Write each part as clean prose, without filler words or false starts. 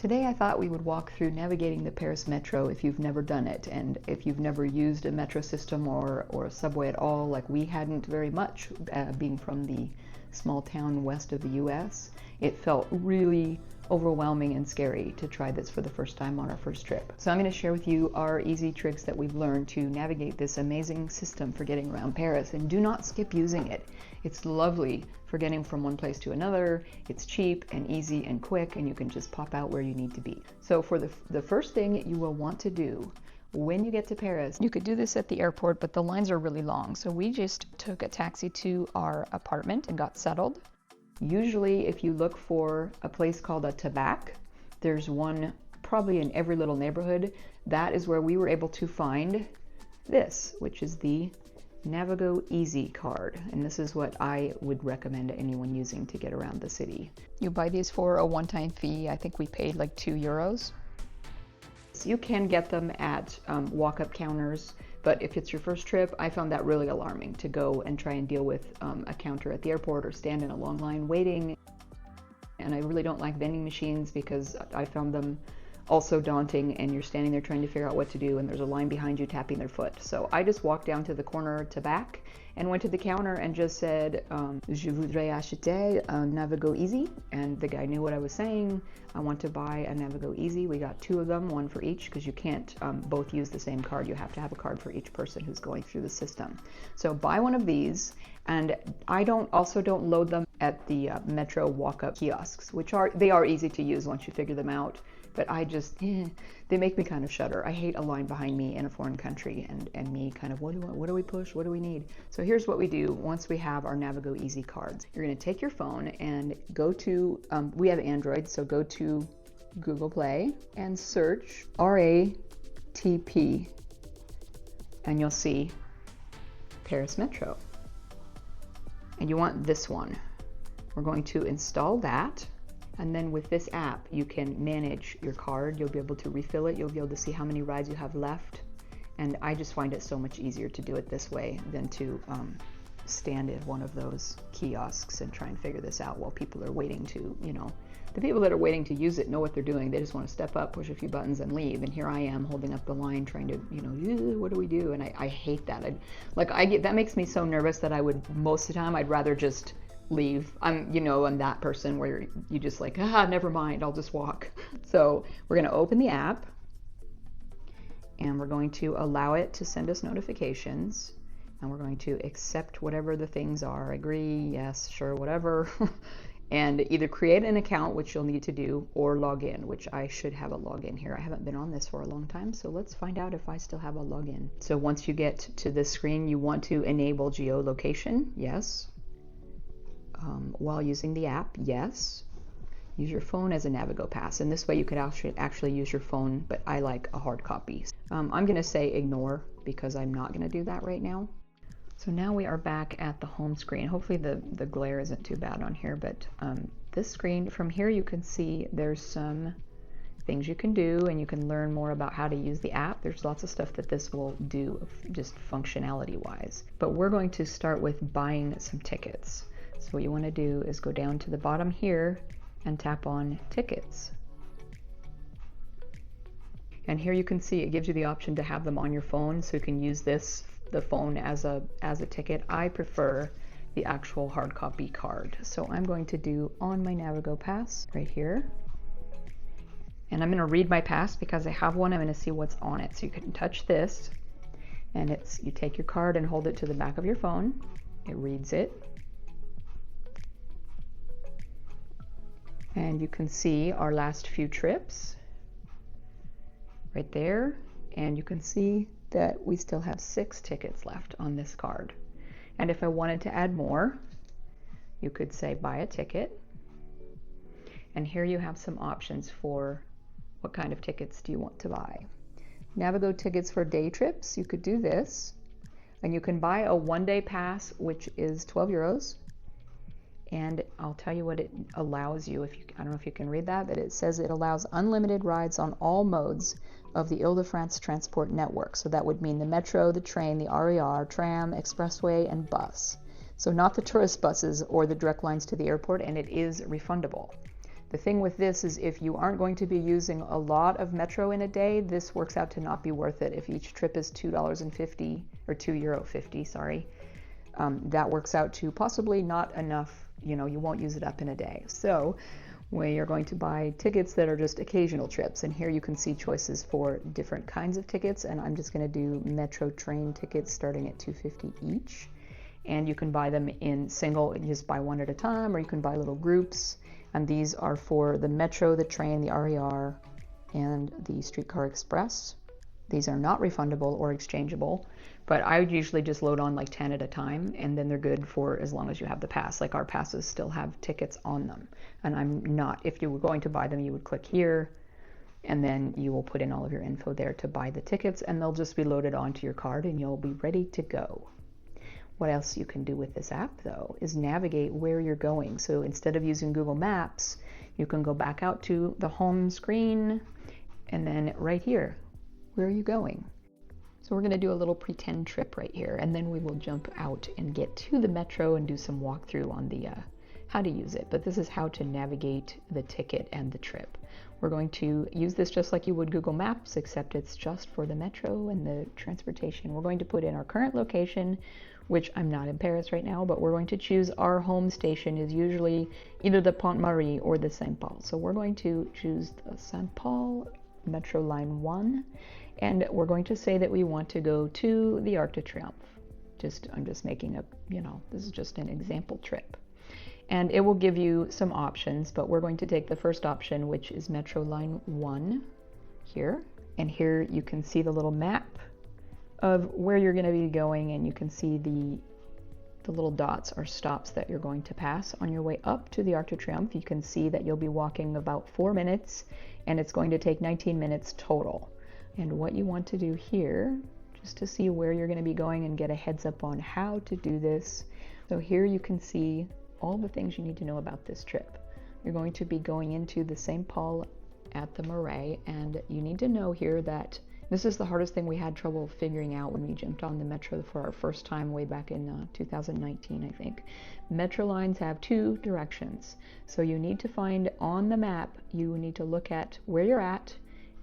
Today I thought we would walk through navigating the Paris Metro if you've never done it, and if you've never used a metro system or a subway at all, like we hadn't very much, being from the small town west of the US. It felt really overwhelming and scary to try this for the first time on our first trip. So I'm going to share with you our easy tricks that we've learned to navigate this amazing system for getting around Paris, and do not skip using it. It's lovely for getting from one place to another. It's cheap and easy and quick, and you can just pop out where you need to be. So for the first thing you will want to do when you get to Paris, you could do this at the airport, but the lines are really long. So we just took a taxi to our apartment and got settled. Usually if you look for a place called a tabac, there's one probably in every little neighborhood. That is where we were able to find this, which is the Navigo Easy card. And this is what I would recommend anyone using to get around the city. You buy these for a one-time fee. I think we paid like €2. So you can get them at walk-up counters, but if it's your first trip, I found that really alarming to go and try and deal with a counter at the airport or stand in a long line waiting. And I really don't like vending machines because I found them also daunting, and you're standing there trying to figure out what to do and there's a line behind you tapping their foot. So I just walked down to the corner tabac and went to the counter and just said, Je voudrais acheter un Navigo Easy. And the guy knew what I was saying. I want to buy a Navigo Easy. We got 2 of them, one for each, because you can't both use the same card. You have to have a card for each person who's going through the system. So buy one of these, and I don't load them at the Metro walk-up kiosks, which they are easy to use once you figure them out. But I just, they make me kind of shudder. I hate a line behind me in a foreign country and me kind of, what do we push? What do we need? So here's what we do once we have our Navigo Easy cards. You're going to take your phone and go to, we have Android, so go to Google Play and search RATP, and you'll see Paris Metro. And you want this one. We're going to install that. And then with this app, you can manage your card. You'll be able to refill it. You'll be able to see how many rides you have left. And I just find it so much easier to do it this way than to stand at one of those kiosks and try and figure this out while people are waiting to, the people that are waiting to use it know what they're doing. They just want to step up, push a few buttons and leave. And here I am holding up the line trying to, what do we do? And I hate that. That makes me so nervous that most of the time, I'd rather just leave. I'm that person where you just like, never mind, I'll just walk. So we're going to open the app and we're going to allow it to send us notifications, and we're going to accept whatever the things are. Agree, yes, sure, whatever. And either create an account, which you'll need to do, or log in, which I should have a login here. I haven't been on this for a long time, so let's find out if I still have a login. So once you get to this screen, you want to enable geolocation, yes. While using the app, yes. Use your phone as a Navigo Pass, and this way you could actually use your phone, but I like a hard copy. I'm going to say ignore because I'm not going to do that right now. So now we are back at the home screen. Hopefully the glare isn't too bad on here, but this screen, from here you can see there's some things you can do, and you can learn more about how to use the app. There's lots of stuff that this will do just functionality wise, but we're going to start with buying some tickets. So what you want to do is go down to the bottom here and tap on tickets. And here you can see it gives you the option to have them on your phone, so you can use the phone as a ticket. I prefer the actual hard copy card. So I'm going to do on my Navigo Pass right here. And I'm going to read my pass because I have one. I'm going to see what's on it. So you can touch this, and you take your card and hold it to the back of your phone. It reads it. And you can see our last few trips right there. And you can see that we still have 6 tickets left on this card. And if I wanted to add more, you could say buy a ticket. And here you have some options for what kind of tickets do you want to buy. Navigo tickets for day trips, you could do this. And you can buy a one-day pass, which is €12. And I'll tell you what it allows you. I don't know if you can read that, but it says it allows unlimited rides on all modes of the Ile-de-France transport network. So that would mean the metro, the train, the RER, tram, expressway, and bus. So not the tourist buses or the direct lines to the airport, and it is refundable. The thing with this is if you aren't going to be using a lot of Metro in a day, this works out to not be worth it. If each trip is €2.50 or €2.50, sorry, that works out to possibly not enough. You know, you won't use it up in a day. So we are going to buy tickets that are just occasional trips, and here you can see choices for different kinds of tickets, and I'm just going to do Metro train tickets starting at $2.50 each. And you can buy them in single, just buy one at a time, or you can buy little groups. And these are for the Metro, the train, the RER, and the Streetcar Express. These are not refundable or exchangeable, but I would usually just load on like 10 at a time, and then they're good for as long as you have the pass. Like our passes still have tickets on them, and I'm not. If you were going to buy them, you would click here, and then you will put in all of your info there to buy the tickets, and they'll just be loaded onto your card, and you'll be ready to go. What else you can do with this app, though, is navigate where you're going. So instead of using Google Maps, you can go back out to the home screen, and then right here, where are you going? So we're going to do a little pretend trip right here, and then we will jump out and get to the Metro and do some walkthrough on the how to use it. But this is how to navigate the ticket and the trip. We're going to use this just like you would Google Maps, except it's just for the Metro and the transportation. We're going to put in our current location, which I'm not in Paris right now, but we're going to choose our home station is usually either the Pont Marie or the Saint Paul. So we're going to choose the Saint Paul Metro Line 1, and we're going to say that we want to go to the Arc de Triomphe. I'm just making a, this is just an example trip. And it will give you some options, but we're going to take the first option, which is Metro Line 1 here. And here you can see the little map of where you're going to be going, and you can see the little dots are stops that you're going to pass on your way up to the Arc de Triomphe. You can see that you'll be walking about 4 minutes, and it's going to take 19 minutes total. And what you want to do here, just to see where you're going to be going and get a heads up on how to do this. So here you can see all the things you need to know about this trip. You're going to be going into the Saint Paul at the Marais, and you need to know here that this is the hardest thing we had trouble figuring out when we jumped on the Metro for our first time way back in 2019, I think. Metro lines have two directions. So you need to find on the map, you need to look at where you're at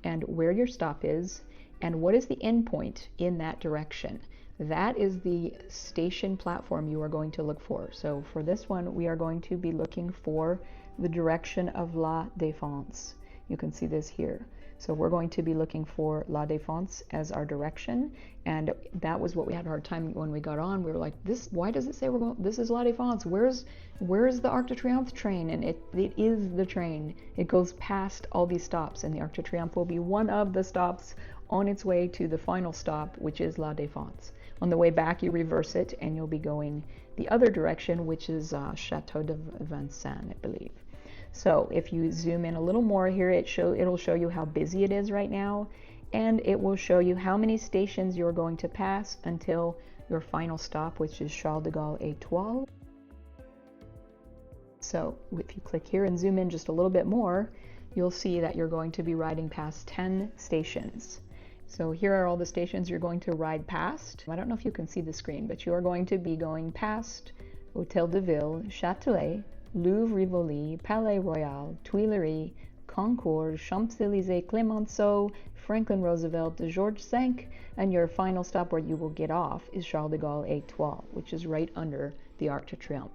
and where your stop is and what is the end point in that direction. That is the station platform you are going to look for. So for this one, we are going to be looking for the direction of La Défense. You can see this here. So we're going to be looking for La Défense as our direction, and that was what we had a hard time when we got on. We were like, why does it say we're going, this is La Défense? Where's the Arc de Triomphe train? And it is the train. It goes past all these stops, and the Arc de Triomphe will be one of the stops on its way to the final stop, which is La Défense. On the way back, you reverse it, and you'll be going the other direction, which is Chateau de Vincennes, I believe. So if you zoom in a little more here, it'll show you how busy it is right now, and it will show you how many stations you're going to pass until your final stop, which is Charles de Gaulle Étoile. So if you click here and zoom in just a little bit more, you'll see that you're going to be riding past 10 stations. So here are all the stations you're going to ride past. I don't know if you can see the screen, but you are going to be going past Hôtel de Ville, Châtelet, Louvre Rivoli, Palais Royal, Tuileries, Concours, Champs-Élysées, Clemenceau, Franklin Roosevelt, Georges V, and your final stop where you will get off is Charles de Gaulle Étoile, which is right under the Arc de Triomphe.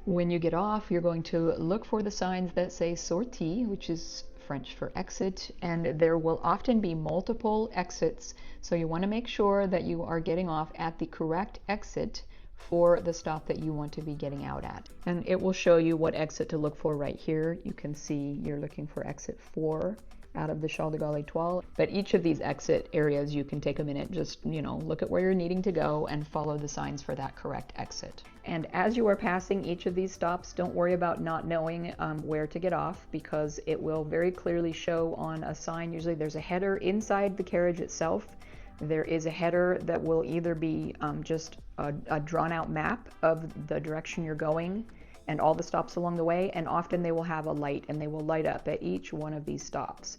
When you get off, you're going to look for the signs that say sortie, which is French for exit, and there will often be multiple exits, so you want to make sure that you are getting off at the correct exit for the stop that you want to be getting out at. And it will show you what exit to look for right here. You can see you're looking for exit 4 out of the Charles de Gaulle Étoile. But each of these exit areas, you can take a minute, just, look at where you're needing to go and follow the signs for that correct exit. And as you are passing each of these stops, don't worry about not knowing where to get off, because it will very clearly show on a sign. Usually there's a header inside the carriage itself. There is a header that will either be just a drawn out map of the direction you're going and all the stops along the way, and often they will have a light, and they will light up at each one of these stops.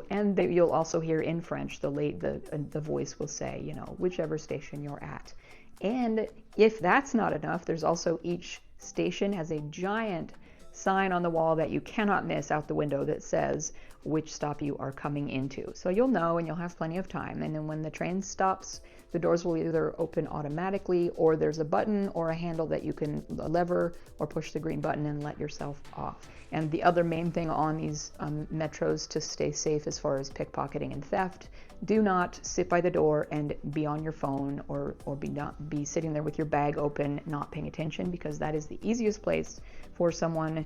And you'll also hear in French, the voice will say, whichever station you're at. And if that's not enough, there's also each station has a giant sign on the wall that you cannot miss out the window that says which stop you are coming into. So you'll know and you'll have plenty of time. And then when the train stops, the doors will either open automatically, or there's a button or a handle that you can lever or push the green button and let yourself off. And the other main thing on these metros to stay safe as far as pickpocketing and theft, do not sit by the door and be on your phone or be sitting there with your bag open, not paying attention, because that is the easiest place for someone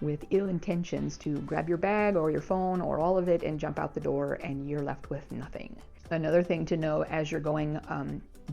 with ill intentions to grab your bag or your phone or all of it and jump out the door, and you're left with nothing. Another thing to know as you're going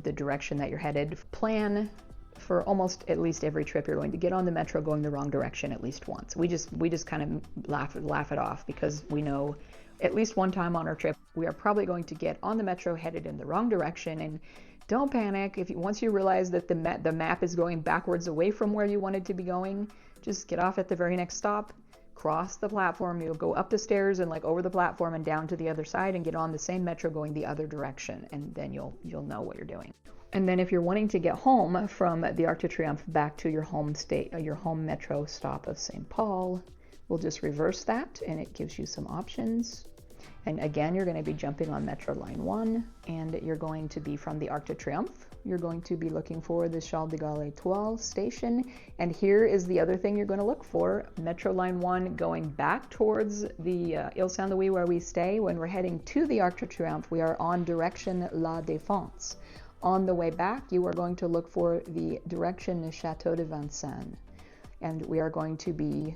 the direction that you're headed, plan for almost at least every trip you're going to get on the metro going the wrong direction at least once. We just kind of laugh it off, because we know at least one time on our trip we are probably going to get on the metro headed in the wrong direction. And don't panic once you realize that the map is going backwards away from where you wanted to be going. Just get off at the very next stop, cross the platform, you'll go up the stairs and like over the platform and down to the other side and get on the same metro going the other direction, and then you'll know what you're doing. And then if you're wanting to get home from the Arc de Triomphe back to your home metro stop of St. Paul, we'll just reverse that and it gives you some options. And again, you're going to be jumping on Metro Line 1, and you're going to be from the Arc de Triomphe. You're going to be looking for the Charles de Gaulle Étoile station. And here is the other thing you're going to look for. Metro Line 1 going back towards the Ile Saint-Louis where we stay. When we're heading to the Arc de Triomphe, we are on direction La Défense. On the way back, you are going to look for the direction Château de Vincennes. And we are going to be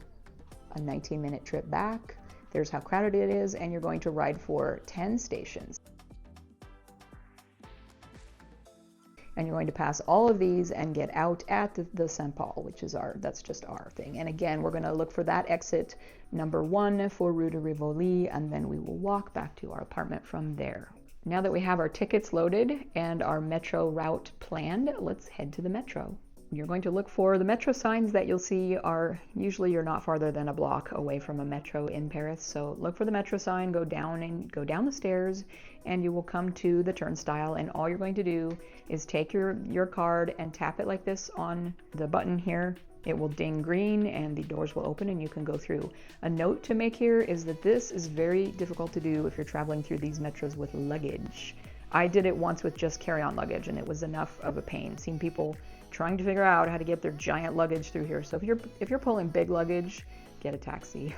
a 19-minute trip back. There's how crowded it is, and you're going to ride for 10 stations. And you're going to pass all of these and get out at the Saint Paul, which is that's just our thing. And again, we're going to look for that exit number 1 for Rue de Rivoli, and then we will walk back to our apartment from there. Now that we have our tickets loaded and our metro route planned, let's head to the metro. You're going to look for the metro signs that you'll see are usually you're not farther than a block away from a metro in Paris. So look for the metro sign, go down the stairs, and you will come to the turnstile. And all you're going to do is take your card and tap it like this on the button here. It will ding green and the doors will open and you can go through. A note to make here is that this is very difficult to do if you're traveling through these metros with luggage. I did it once with just carry-on luggage and it was enough of a pain. Seen people trying to figure out how to get their giant luggage through here. So if you're pulling big luggage, get a taxi.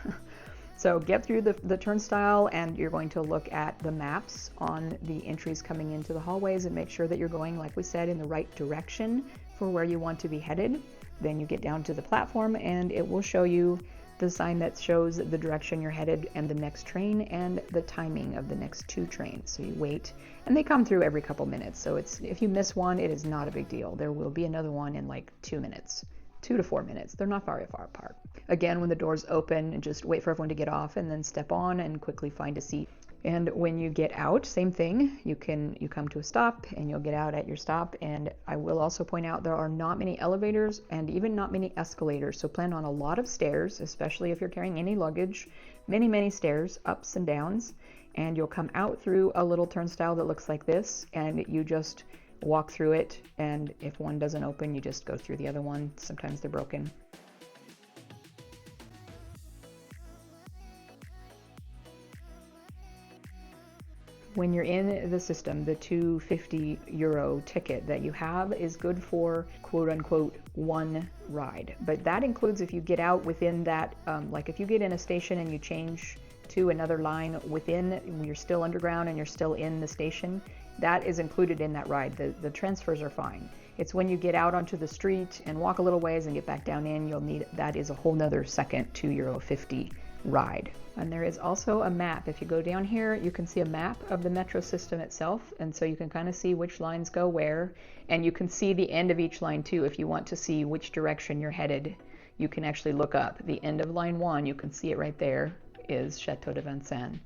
So get through the turnstile, and you're going to look at the maps on the entries coming into the hallways and make sure that you're going, like we said, in the right direction for where you want to be headed. Then you get down to the platform and it will show you the sign that shows the direction you're headed and the next train and the timing of the next 2 trains. So you wait, and they come through every couple minutes. So if you miss one, it is not a big deal. There will be another one in like 2 minutes, 2 to 4 minutes. They're not very far apart. Again, when the doors open, just wait for everyone to get off and then step on and quickly find a seat. And when you get out, same thing, you come to a stop and you'll get out at your stop. And I will also point out there are not many elevators and even not many escalators. So plan on a lot of stairs, especially if you're carrying any luggage, many stairs, ups and downs. And you'll come out through a little turnstile that looks like this, and you just walk through it. And if one doesn't open, you just go through the other one. Sometimes they're broken. When you're in the system, the €250 ticket that you have is good for quote unquote one ride. But that includes if you get out within that, like if you get in a station and you change to another line within, you're still underground and you're still in the station, that is included in that ride. The transfers are fine. It's when you get out onto the street and walk a little ways and get back down in, you'll need, that is a whole nother second €2.50 ride. And there is also a map. If you go down here, you can see a map of the metro system itself, and so you can kind of see which lines go where, and you can see the end of each line too. If you want to see which direction you're headed, you can actually look up the end of line 1. You can see it right there is Chateau de Vincennes.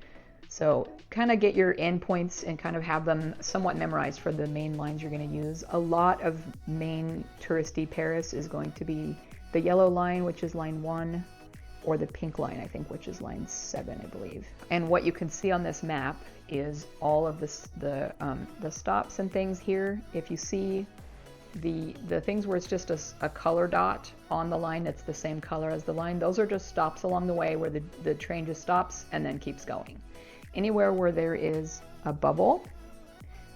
So kind of get your endpoints and kind of have them somewhat memorized for the main lines you're going to use. A lot of main touristy Paris is going to be the yellow line, which is line 1, or the pink line, I think, which is line 7, I believe. And what you can see on this map is all of the stops and things here. If you see The things where it's just a color dot on the line that's the same color as the line, those are just stops along the way where the train just stops and then keeps going. Anywhere where there is a bubble,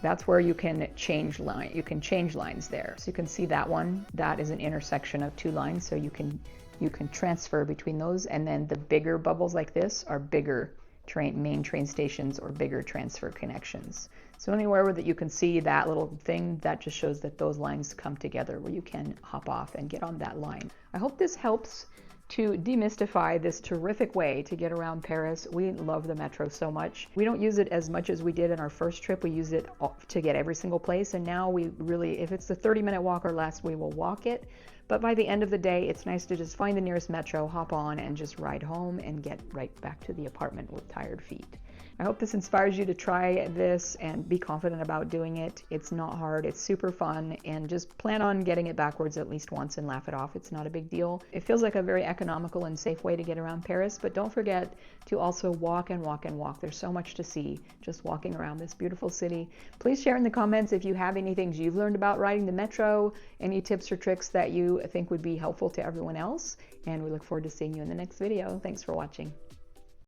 that's where you can change line. You can change lines there. So you can see that one, that is an intersection of two lines, so you can transfer between those. And then the bigger bubbles like this are bigger main train stations or bigger transfer connections. So anywhere that you can see that little thing, that just shows that those lines come together where you can hop off and get on that line. I hope this helps to demystify this terrific way to get around Paris. We love the metro so much. We don't use it as much as we did in our first trip. We use it to get every single place, and now we really, if it's a 30-minute walk or less, we will walk it. But by the end of the day, it's nice to just find the nearest metro, hop on, and just ride home and get right back to the apartment with tired feet. I hope this inspires you to try this and be confident about doing it. It's not hard, it's super fun, and just plan on getting it backwards at least once and laugh it off. It's not a big deal. It feels like a very economical and safe way to get around Paris, but don't forget to also walk and walk and walk. There's so much to see just walking around this beautiful city. Please share in the comments if you have any things you've learned about riding the metro, any tips or tricks that you think would be helpful to everyone else, and we look forward to seeing you in the next video. Thanks for watching.